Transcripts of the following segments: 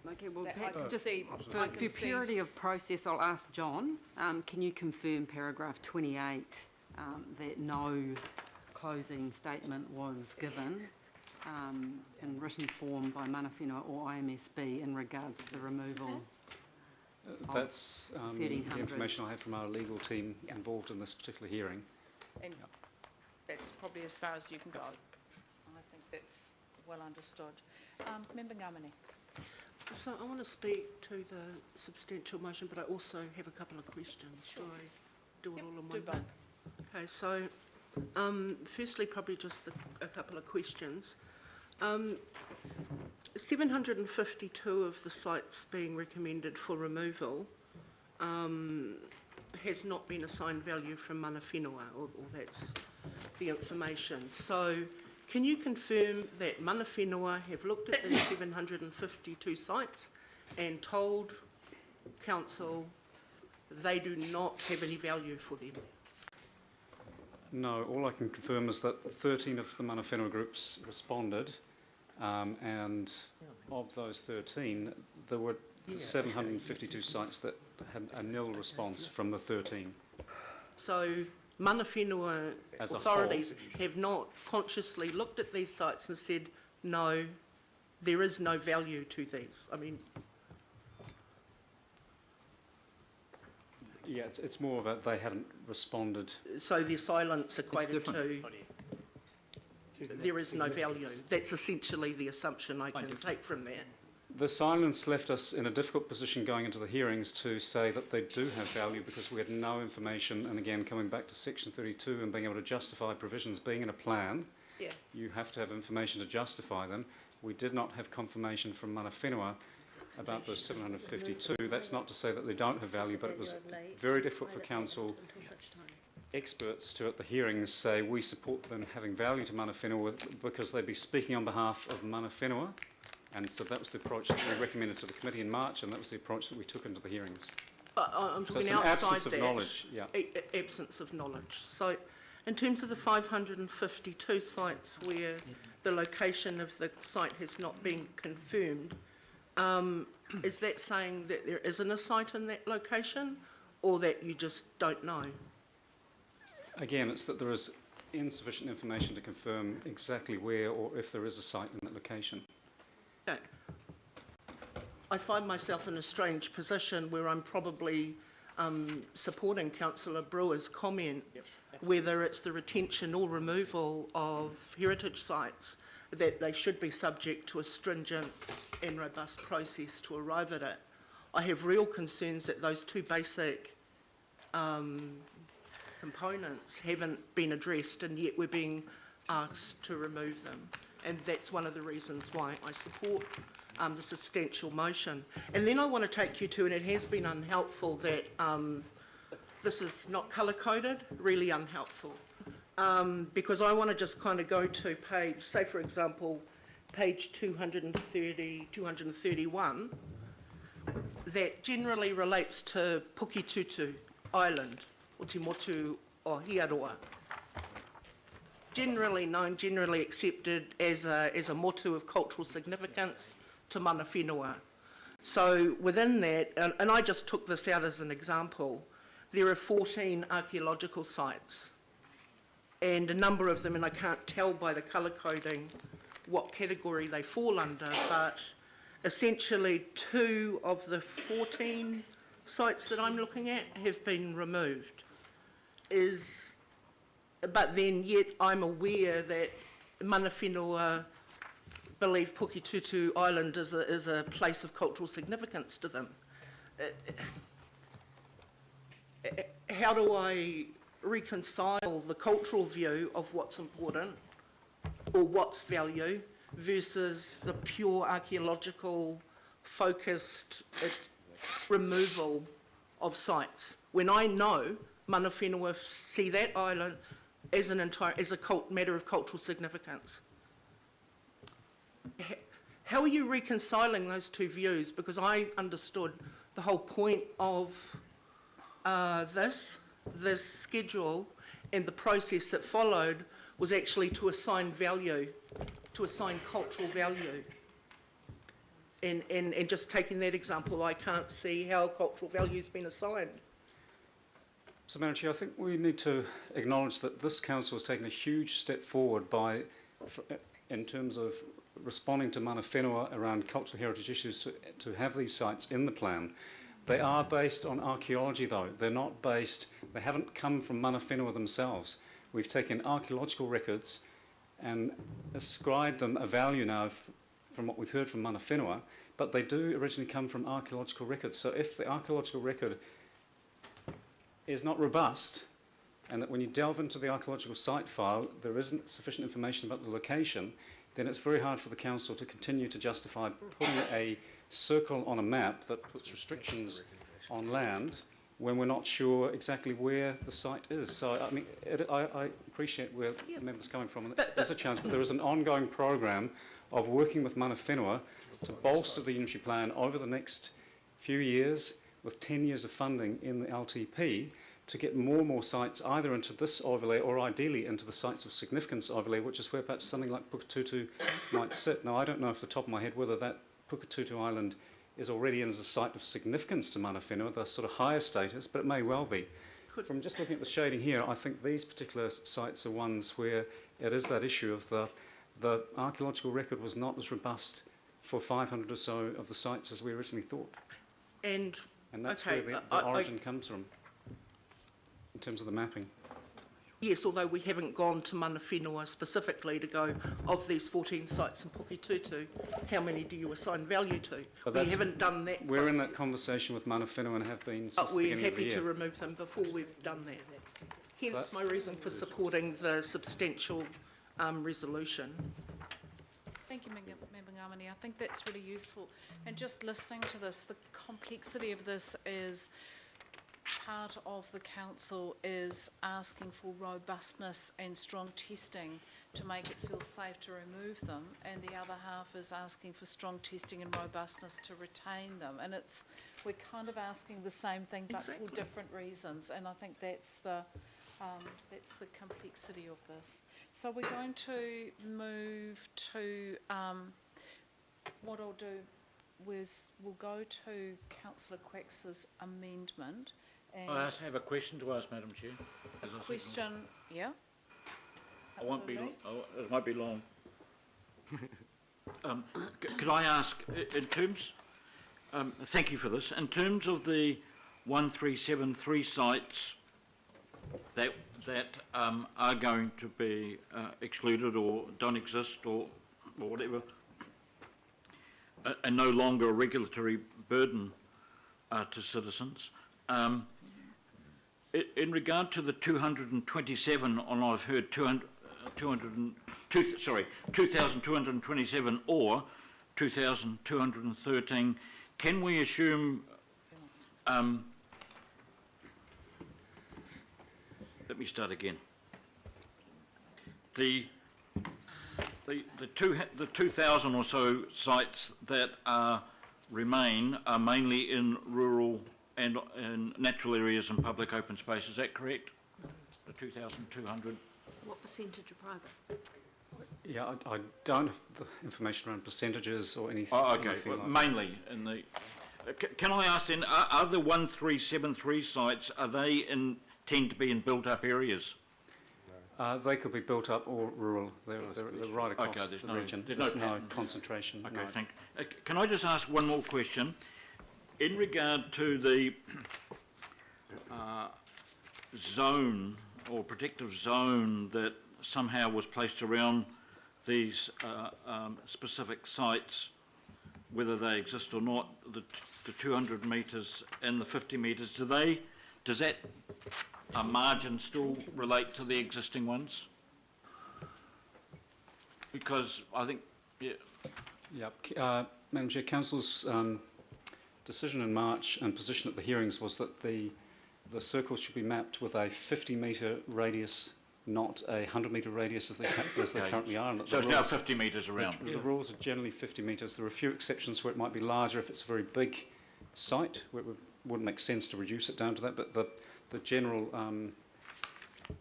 Okay, well, That perhaps I can just see- for I can see- purity of process, I'll ask John, can you confirm paragraph 28 that no closing statement was given in written form by mana whenua or IMSB in regards to the removal? That's the 1300. information I have from our legal team involved in this particular hearing. And that's probably as far as you can go. I think that's well understood. Member Ngamane. So I want to speak to the substantial motion, but I also have a couple of questions. Sure. Do I do it all in one do go? both. Okay, so firstly, probably just a couple of questions. 752 of the sites being recommended for removal has not been assigned value from mana whenua, or that's the information. So can you confirm that mana whenua have looked at these 752 sites and told council they do not have any value for them? No, all I can confirm is that 13 of the mana whenua groups responded, and of those 13, there were 752 sites that had a nil response from the 13. So mana whenua As a authorities have not consciously looked at these sites and said, no, there is no value to these. I mean, Yeah, it's more of a they haven't responded. so their silence equated to there is no value. That's essentially the assumption I can take from that. The silence left us in a difficult position going into the hearings to say that they do have value because we had no information, and again coming back to section 32 and being able to justify provisions being in a plan, you have to have information to justify them. We did not have confirmation from mana whenua about those 752. That's not to say that they don't have value, but it was very difficult for council experts to at the hearings say we support them having value to mana whenua because they'd be speaking on behalf of mana whenua, and so that was the approach that we recommended to the committee in March, and that was the approach that we took into the hearings. But I'm So it's talking an outside absence of that, knowledge, absence of knowledge. So in terms of the 552 sites where the location of the site has not been confirmed, is that saying that there isn't a site in that location, or that you just don't know? Again, it's that there is insufficient information to confirm exactly where or if there is a site in that location. Okay. I find myself in a strange position where I'm probably supporting Councillor Brewer's comment, whether it's the retention or removal of heritage sites, that they should be subject to a stringent and robust process to arrive at it. I have real concerns that those two basic components haven't been addressed, and yet we're being asked to remove them. And that's one of the reasons why I support the substantial motion. And then I want to take you to, and it has been unhelpful that this is not colour-coded, really unhelpful. Because I want to just kind of go to page, say for example, page 231, that generally relates to Pukitutu Island, o Te Motu o Hiaroa. Generally known, generally accepted as a motu of cultural significance to mana whenua. So within that, and I just took this out as an example, there are 14 archaeological sites, and a number of them, and I can't tell by the colour coding what category they fall under, but essentially 2 of the 14 sites that I'm looking at have been removed. But then yet I'm aware that mana whenua believe Pukitutu Island is a place of cultural significance to them. How do I reconcile the cultural view of what's important or what's value versus the pure archaeological focused removal of sites, when I know mana whenua see that island as a matter of cultural significance? How are you reconciling those two views? Because I understood the whole point of this schedule and the process that followed was actually to assign value, to assign cultural value. And just taking that example, I can't see how cultural value's been assigned. So, Madam Chair, I think we need to acknowledge that this council has taken a huge step forward in terms of responding to mana whenua around cultural heritage issues to have these sites in the plan. They are based on archaeology, though. They haven't come from mana whenua themselves. We've taken archaeological records and ascribed them a value now from what we've heard from mana whenua, but they do originally come from archaeological records. So if the archaeological record is not robust, and that when you delve into the archaeological site file, there isn't sufficient information about the location, then it's very hard for the council to continue to justify putting a circle on a map that puts restrictions on land when we're not sure exactly where the site is. So, I mean, I appreciate where the member's coming from, and there's a chance, but there is an ongoing program of working with mana whenua to bolster the unitary plan over the next few years with 10 years of funding in the LTP to get more and more sites either into this overlay or ideally into the sites of significance overlay, which is where perhaps something like Pukatutu might sit. Now, I don't know off the top of my head whether that Pukatutu Island is already in as a site of significance to mana whenua, the sort of higher status, but it may well be. From just looking at the shading here, I think these particular sites are ones where it is that issue of the archaeological record was not as robust for 500 or so of the sites as we originally thought. And that's okay, where the origin comes from, in terms of the mapping. yes, although we haven't gone to mana whenua specifically to go, of these 14 sites in Pukitutu, how many do you assign value to? But We haven't done that We're in that process. conversation with mana whenua and have been since But the we're beginning of the happy to year. remove them before we've done that. Hence That's- my reason for supporting the substantial resolution. Thank you, Member Ngamani. I think that's really useful. And just listening to this, the complexity of this is part of the council is asking for robustness and strong testing to make it feel safe to remove them, and the other half is asking for strong testing and robustness to retain them. And we're kind of asking the same thing, but Exactly. for different reasons. And I think that's the complexity of this. So we're going to move to, what I'll do is we'll go to Councillor Quax's amendment. And I have a question to ask, Madam Chair. As I said, question, yeah? I won't be, Councillor Lee? it won't be long. Could I ask, in terms, thank you for this, in terms of the 1373 sites that are going to be excluded or don't exist or whatever, and no longer a regulatory burden to citizens, in regard to the 227, and I've heard 2,227 or 2,213, can we assume, let me start again. The 2,000 or so sites that remain are mainly in rural and in natural areas and public open space. Is that correct? The 2,200. What percentage are private? Yeah, I don't have the information around percentages or anything. Oh, okay. anything Well, like mainly in the. Can I ask then? Are the 1373 sites? Are they tend to be in built-up areas? They could be built up or rural. They're right across there's the no- region. there's no pattern. Concentration. Okay, no. thank you. Can I just ask one more question? In regard to the zone or protective zone that somehow was placed around these specific sites, whether they exist or not, the 200 metres and the 50 metres, does that margin still relate to the existing ones? Because I think, yeah. Yeah, Madam Chair, Council's decision in March and position at the hearings was that the circles should be mapped with a 50-metre radius, not a 100-metre radius as they currently are. And So it's now 50 metres around. The rules are generally 50 metres. There are a few exceptions where it might be larger if it's a very big site, where it wouldn't make sense to reduce it down to that. But the general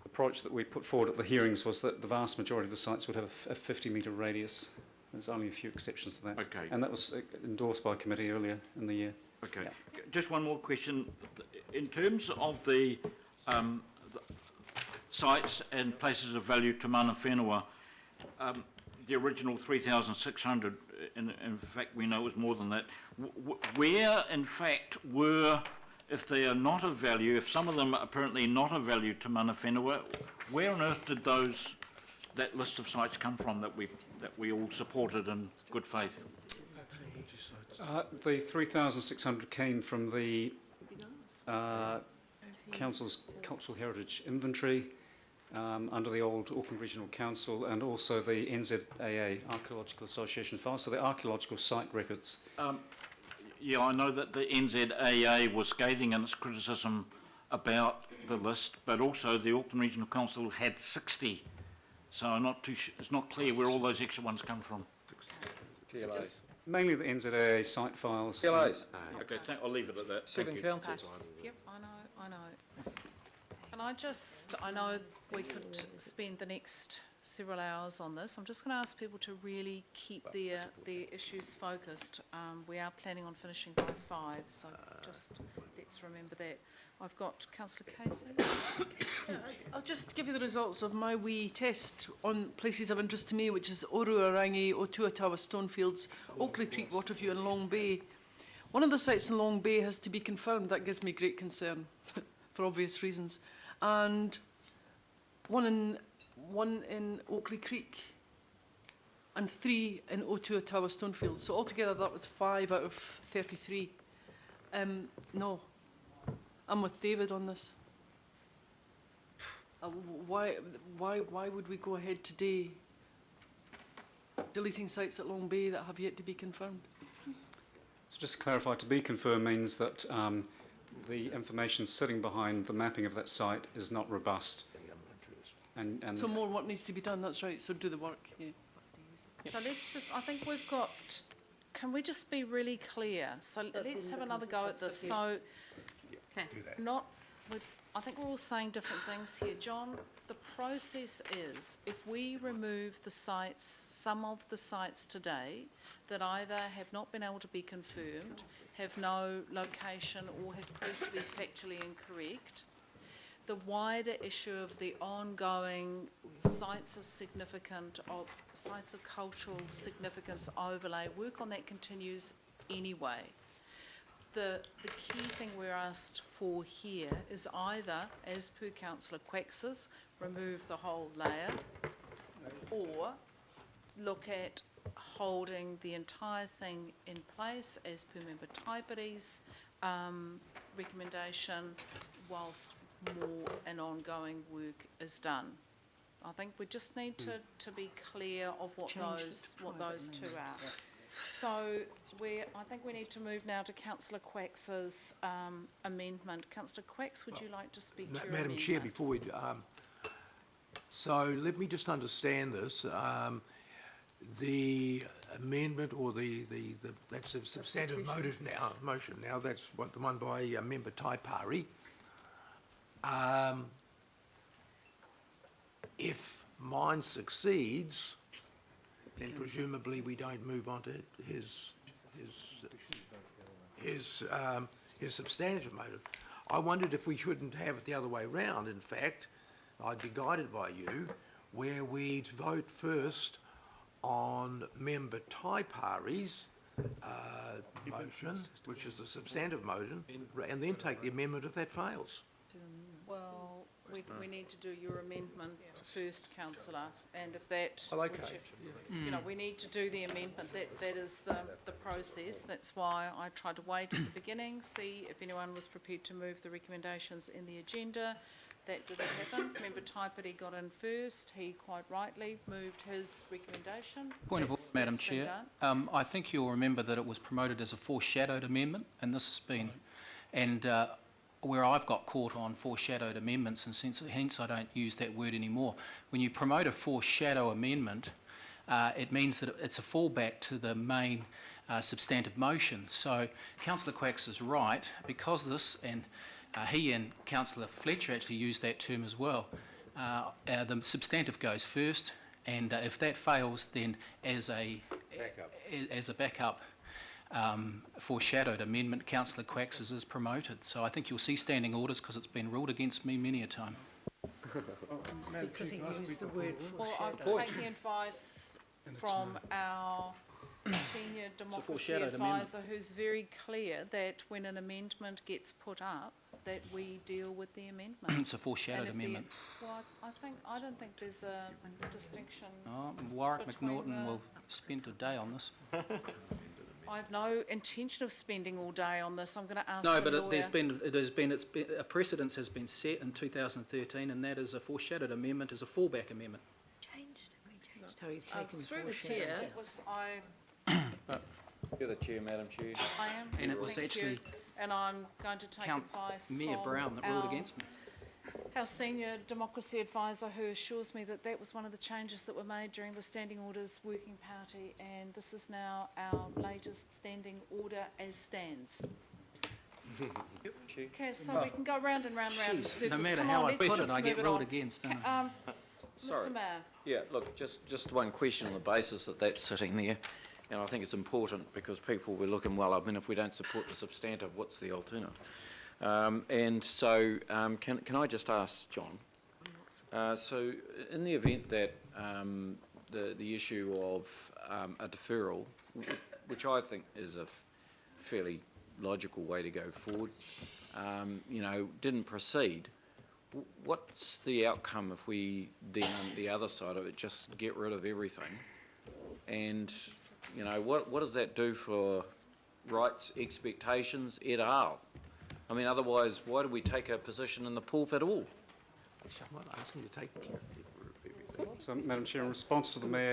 approach that we put forward at the hearings was that the vast majority of the sites would have a 50-metre radius. There's only a few exceptions to that. Okay. And that was endorsed by committee earlier in the year. Okay. Yeah. Just one more question. In terms of the sites and places of value to mana whenua, the original 3,600, in fact we know it was more than that, where in fact were, if they are not of value, if some of them are apparently not of value to mana whenua, where on earth did that list of sites come from that we all supported in good faith? The 3,600 came from the Council's Cultural Heritage Inventory under the old Auckland Regional Council, and also the NZAA, Archaeological Association files, so the archaeological site records. Yeah, I know that the NZAA was scathing in its criticism about the list, but also the Auckland Regional Council had 60. So I'm not it's not clear where all those extra ones come from. TLAs. Mainly the NZAA site files. TLAs. Okay, I'll leave it at that. Seven Thank you. councils. Yep, I know. And I know we could spend the next several hours on this. I'm just going to ask people to really keep their issues focused. We are planning on finishing by 5, so just let's remember that. I've got Councillor Casey. I'll just give you the results of my wee test on places of interest to me, which is Oruarangi, Otuatawa, Stonefields, Oakley Creek, Waterview and Long Bay. One of the sites in Long Bay has to be confirmed. That gives me great concern for obvious reasons. And one in Oakley Creek and 3 in Otuatawa, Stonefields. So altogether that was 5 out of 33. No. I'm with David on this. Why would we go ahead today deleting sites at Long Bay that have yet to be confirmed? So just to clarify, to be confirmed means that the information sitting behind the mapping of that site is not robust. And So more work needs to be done, that's right, so do the work, yeah. So let's just, I think we've got, can we just be really clear? So let's have another go at this. So I think we're all saying different things here. John, the process is, if we remove the sites, some of the sites today that either have not been able to be confirmed, have no location or have proved to be factually incorrect, the wider issue of the ongoing sites of sites of cultural significance overlay, work on that continues anyway. The key thing we're asked for here is either, as per Councillor Quax's, remove the whole layer, or look at holding the entire thing in place as per Member Taipari's recommendation, whilst more and ongoing work is done. I think we just need to be clear of what those two are. So I think we need to move now to Councillor Quax's amendment. Councillor Quax, would you like to speak to your Madam amendment? Chair, before we, so let me just understand this. The amendment or that's a substantive motion now, that's the one by Member Taipari. If mine succeeds, then presumably we don't move on to his substantive motive. I wondered if we shouldn't have it the other way round. In fact, I'd be guided by you, where we'd vote first on Member Taipari's motion, which is the substantive motion, and then take the amendment if that fails. Well, we need to do your amendment first, councillor, and if that... Well, okay. You know, we need to do the amendment. That is the process. That's why I tried to wait at the beginning, see if anyone was prepared to move the recommendations in the agenda. That didn't happen. Member Taipari got in first. He quite rightly moved his recommendation. Point of order, Madam That's been Chair. done. I think you'll remember that it was promoted as a foreshadowed amendment, and this has been, and where I've got caught on foreshadowed amendments, and hence I don't use that word anymore. When you promote a foreshadow amendment, it means that it's a fallback to the main substantive motion. So Councillor Quax is right, because this, and he and Councillor Fletcher actually used that term as well, the substantive goes first, And if that fails, then as a backup foreshadowed amendment, Councillor Quax's is promoted. So I think you'll see standing orders because it's been ruled against me many a time. Because he used the word Well, I'm foreshadow. taking advice from our senior democracy foreshadowed amendment. advisor, who's very clear that when an amendment gets put up, that we deal with the amendment. It's a foreshadowed And if the- amendment. Well, I don't think there's a distinction. Oh, Warwick between McNaughton the- will spend a day on this. I have no intention of spending all day on this. I'm going to ask No, the but lawyer. a precedence has been set in 2013, and that is a foreshadowed amendment, is a fallback amendment. Changed, we changed. So he's Uh, taken through the foreshadow. chair. It was, I You're the chair, Madam Chair. am. And it was thank you. actually And I'm going to take Count advice Mayor from Brown that ruled our- against me. Our senior democracy advisor, who assures me that that was one of the changes that were made during the standing orders working party, and this is now our latest standing order as stands. Okay, so we can go round and round and round in Jeez, circles. no matter Come how on, I let's put it, just I get move it ruled on. against, don't Sorry. Mr Mayor, Yeah, look, just one question on the basis that that's sitting there, and I think it's important because people were looking, well, I mean, if we don't support the substantive, what's the alternative? And so, can I just ask John, so in the event that the issue of a deferral, which I think is a fairly logical way to go forward, you know, didn't proceed, what's the outcome if we then, on the other side of it, just get rid of everything? And, you know, what does that do for rights, expectations, et al.? I mean, otherwise, why do we take a position in the pulpit at all? I'm not asking you to take care of everything. So, Madam Chair, in response to the Mayor